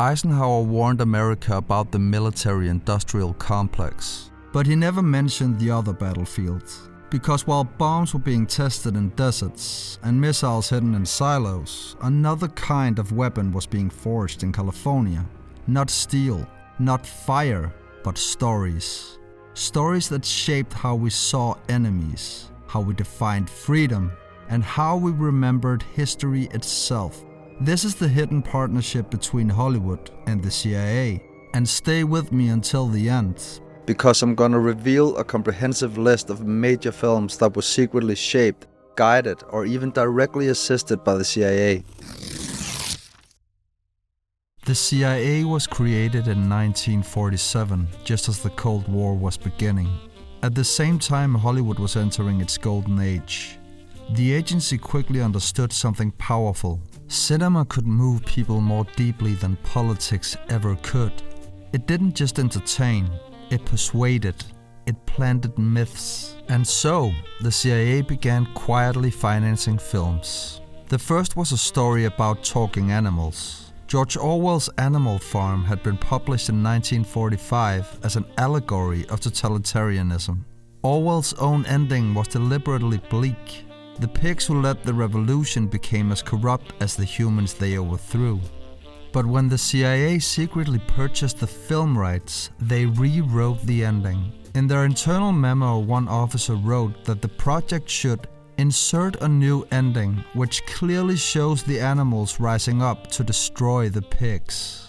Eisenhower warned America about the military-industrial complex, but he never mentioned the other battlefields. Because while bombs were being tested in deserts and missiles hidden in silos, another kind of weapon was being forged in California. Not steel, not fire, but stories. Stories that shaped how we saw enemies, how we defined freedom, and how we remembered history itself. This is the hidden partnership between Hollywood and the CIA. And stay with me until the end, because I'm gonna reveal a comprehensive list of major films that were secretly shaped, guided, or even directly assisted by the CIA. The CIA was created in 1947, just as the Cold War was beginning. At the same time, Hollywood was entering its golden age. The agency quickly understood something powerful. Cinema could move people more deeply than politics ever could. It didn't just entertain, it persuaded, it planted myths. And so, the CIA began quietly financing films. The first was a story about talking animals. George Orwell's Animal Farm had been published in 1945 as an allegory of totalitarianism. Orwell's own ending was deliberately bleak. The pigs who led the revolution became as corrupt as the humans they overthrew. But when the CIA secretly purchased the film rights, they rewrote the ending. In their internal memo, one officer wrote that the project should insert a new ending which clearly shows the animals rising up to destroy the pigs.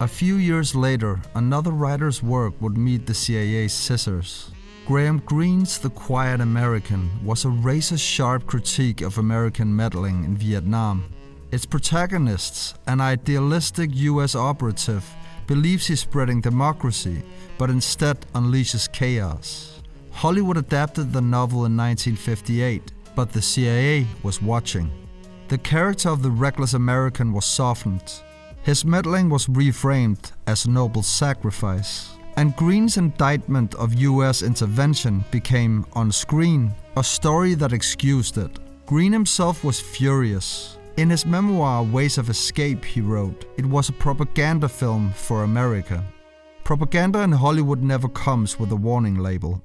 A few years later, another writer's work would meet the CIA's scissors. Graham Greene's The Quiet American was a razor-sharp critique of American meddling in Vietnam. Its protagonist, an idealistic US operative, believes he's spreading democracy, but instead unleashes chaos. Hollywood adapted the novel in 1958, but the CIA was watching. The character of the reckless American was softened. His meddling was reframed as noble sacrifice. And Greene's indictment of US intervention became, on screen, a story that excused it. Greene himself was furious. In his memoir, Ways of Escape, he wrote, "It was a propaganda film for America." Propaganda in Hollywood never comes with a warning label.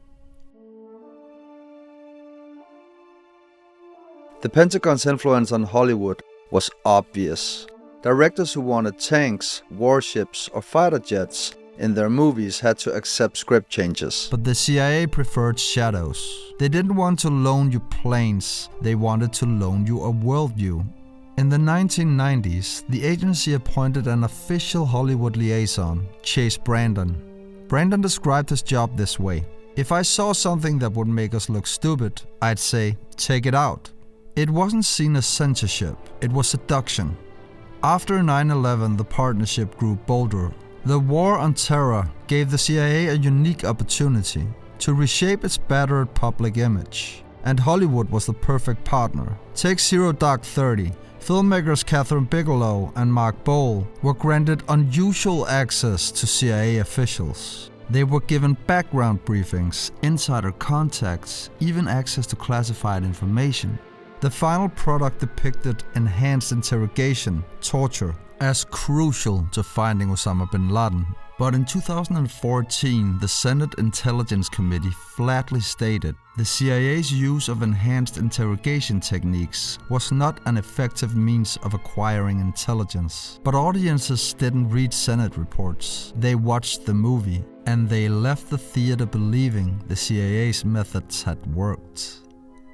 The Pentagon's influence on Hollywood was obvious. Directors who wanted tanks, warships, or fighter jets in their movies had to accept script changes. But the CIA preferred shadows. They didn't want to loan you planes, they wanted to loan you a worldview. In the 1990s, the agency appointed an official Hollywood liaison, Chase Brandon. Brandon described his job this way: "If I saw something that would make us look stupid, I'd say, take it out." It wasn't seen as censorship, it was seduction. After 9/11, the partnership grew bolder. The war on terror gave the CIA a unique opportunity to reshape its battered public image, and Hollywood was the perfect partner. Take Zero Dark 30. Filmmakers Catherine Bigelow and Mark Boal were granted unusual access to CIA officials. They were given background briefings, insider contacts, even access to classified information. The final product depicted enhanced interrogation, torture, as crucial to finding Osama bin Laden. But in 2014, the Senate Intelligence Committee flatly stated the CIA's use of enhanced interrogation techniques was not an effective means of acquiring intelligence. But audiences didn't read Senate reports. They watched the movie, and they left the theater believing the CIA's methods had worked.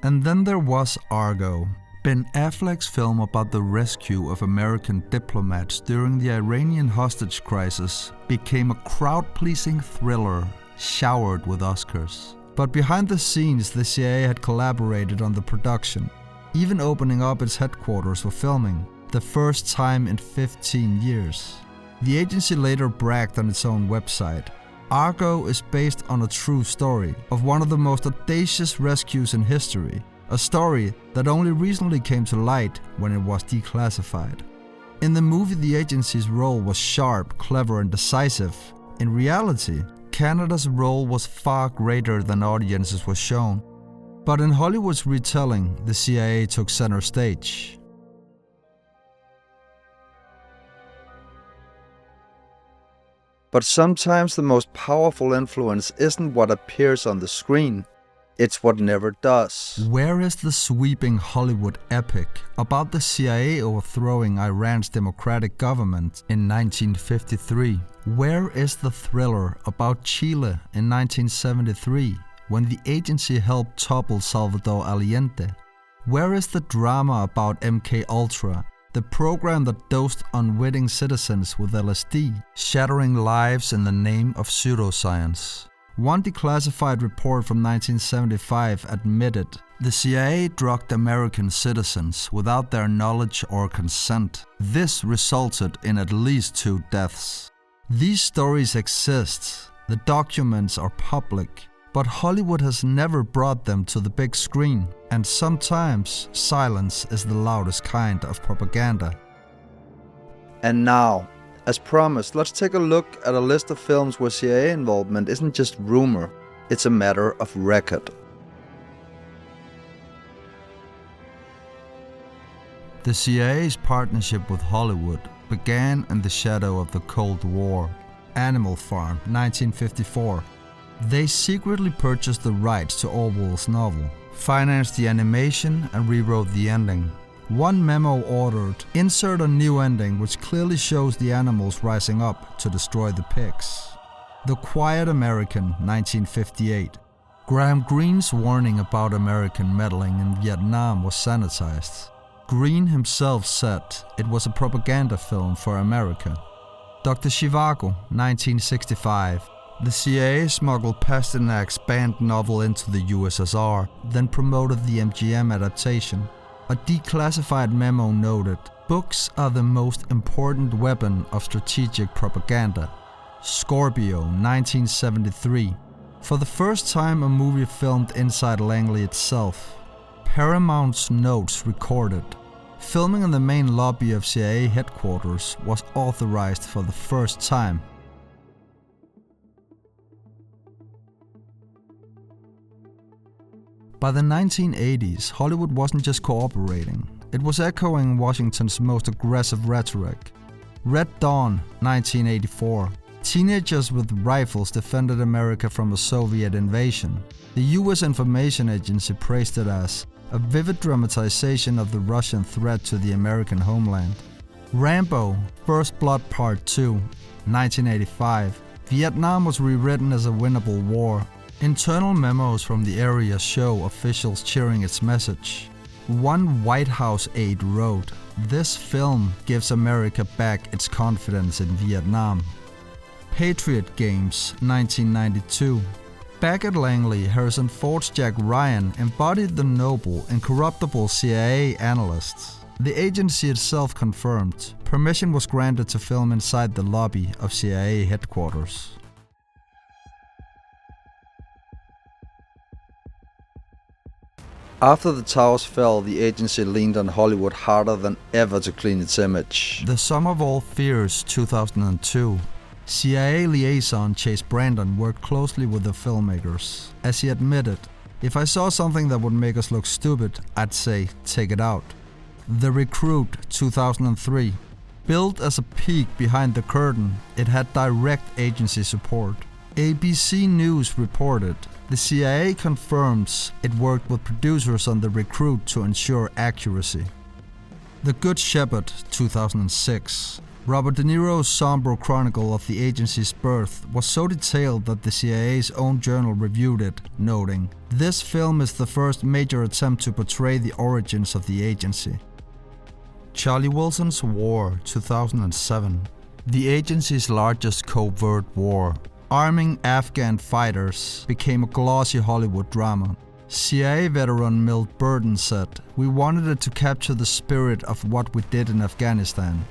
And then there was Argo. Ben Affleck's film about the rescue of American diplomats during the Iranian hostage crisis became a crowd-pleasing thriller showered with Oscars. But behind the scenes, the CIA had collaborated on the production, even opening up its headquarters for filming, the first time in 15 years. The agency later bragged on its own website. Argo is based on a true story of one of the most audacious rescues in history. A story that only recently came to light when it was declassified. In the movie, the agency's role was sharp, clever, and decisive. In reality, Canada's role was far greater than audiences were shown. But in Hollywood's retelling, the CIA took center stage. But sometimes the most powerful influence isn't what appears on the screen, it's what never does. Where is the sweeping Hollywood epic about the CIA overthrowing Iran's democratic government in 1953? Where is the thriller about Chile in 1973, when the agency helped topple Salvador Allende? Where is the drama about MKUltra, the program that dosed unwitting citizens with LSD, shattering lives in the name of pseudoscience? One declassified report from 1975 admitted the CIA drugged American citizens without their knowledge or consent. This resulted in at least 2 deaths. These stories exist, the documents are public, but Hollywood has never brought them to the big screen, and sometimes silence is the loudest kind of propaganda. And now, as promised, let's take a look at a list of films where CIA involvement isn't just rumor, it's a matter of record. The CIA's partnership with Hollywood began in the shadow of the Cold War. Animal Farm, 1954. They secretly purchased the rights to Orwell's novel, financed the animation and rewrote the ending. One memo ordered, insert a new ending which clearly shows the animals rising up to destroy the pigs. The Quiet American, 1958. Graham Greene's warning about American meddling in Vietnam was sanitized. Greene himself said it was a propaganda film for America. Dr. Zhivago, 1965. The CIA smuggled Pasternak's banned novel into the USSR, then promoted the MGM adaptation. A declassified memo noted, books are the most important weapon of strategic propaganda. Scorpio, 1973. For the first time a movie filmed inside Langley itself. Paramount's notes recorded. Filming in the main lobby of CIA headquarters was authorized for the first time. By the 1980s, Hollywood wasn't just cooperating, it was echoing Washington's most aggressive rhetoric. Red Dawn, 1984. Teenagers with rifles defended America from a Soviet invasion. The US Information Agency praised it as a vivid dramatization of the Russian threat to the American homeland. Rambo, First Blood Part 2, 1985. Vietnam was rewritten as a winnable war. Internal memos from the area show officials cheering its message. One White House aide wrote, "This film gives America back its confidence in Vietnam." Patriot Games, 1992. Back at Langley, Harrison Ford's Jack Ryan embodied the noble, incorruptible CIA analysts. The agency itself confirmed permission was granted to film inside the lobby of CIA headquarters. After the towers fell, the agency leaned on Hollywood harder than ever to clean its image. The Sum of All Fears, 2002. CIA liaison Chase Brandon worked closely with the filmmakers. As he admitted, "If I saw something that would make us look stupid, I'd say, take it out." The Recruit, 2003. Built as a peek behind the curtain, it had direct agency support. ABC News reported, the CIA confirms it worked with producers on The Recruit to ensure accuracy. The Good Shepherd, 2006. Robert De Niro's somber chronicle of the agency's birth was so detailed that the CIA's own journal reviewed it, noting, "This film is the first major attempt to portray the origins of the agency." Charlie Wilson's War, 2007. The agency's largest covert war, arming Afghan fighters, became a glossy Hollywood drama. CIA veteran Milt Burton said, "We wanted it to capture the spirit of what we did in Afghanistan."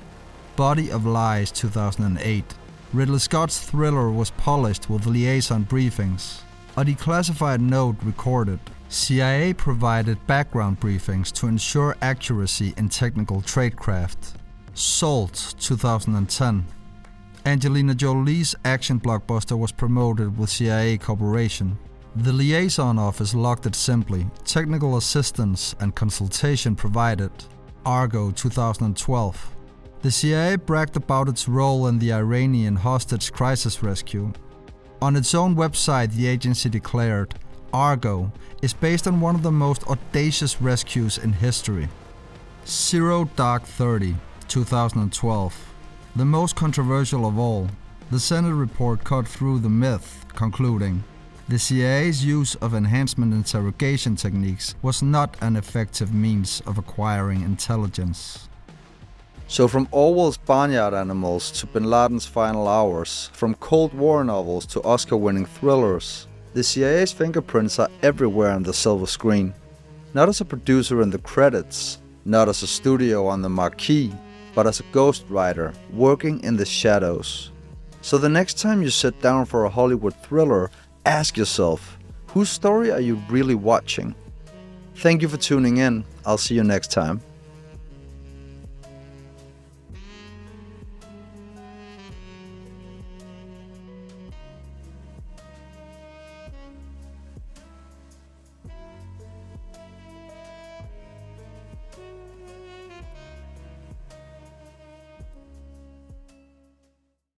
Body of Lies, 2008. Ridley Scott's thriller was polished with liaison briefings. A declassified note recorded, CIA provided background briefings to ensure accuracy in technical tradecraft. Salt, 2010. Angelina Jolie's action blockbuster was promoted with CIA cooperation. The liaison office logged it simply, technical assistance and consultation provided. Argo, 2012. The CIA bragged about its role in the Iranian hostage crisis rescue. On its own website, the agency declared, Argo is based on one of the most audacious rescues in history. Zero Dark 30, 2012. The most controversial of all, the Senate report cut through the myth, concluding, the CIA's use of enhancement interrogation techniques was not an effective means of acquiring intelligence. So from Orwell's Barnyard Animals to Bin Laden's Final Hours, from Cold War novels to Oscar-winning thrillers, the CIA's fingerprints are everywhere on the silver screen. Not as a producer in the credits, not as a studio on the marquee, but as a ghostwriter working in the shadows. So the next time you sit down for a Hollywood thriller, ask yourself, whose story are you really watching? Thank you for tuning in. I'll see you next time.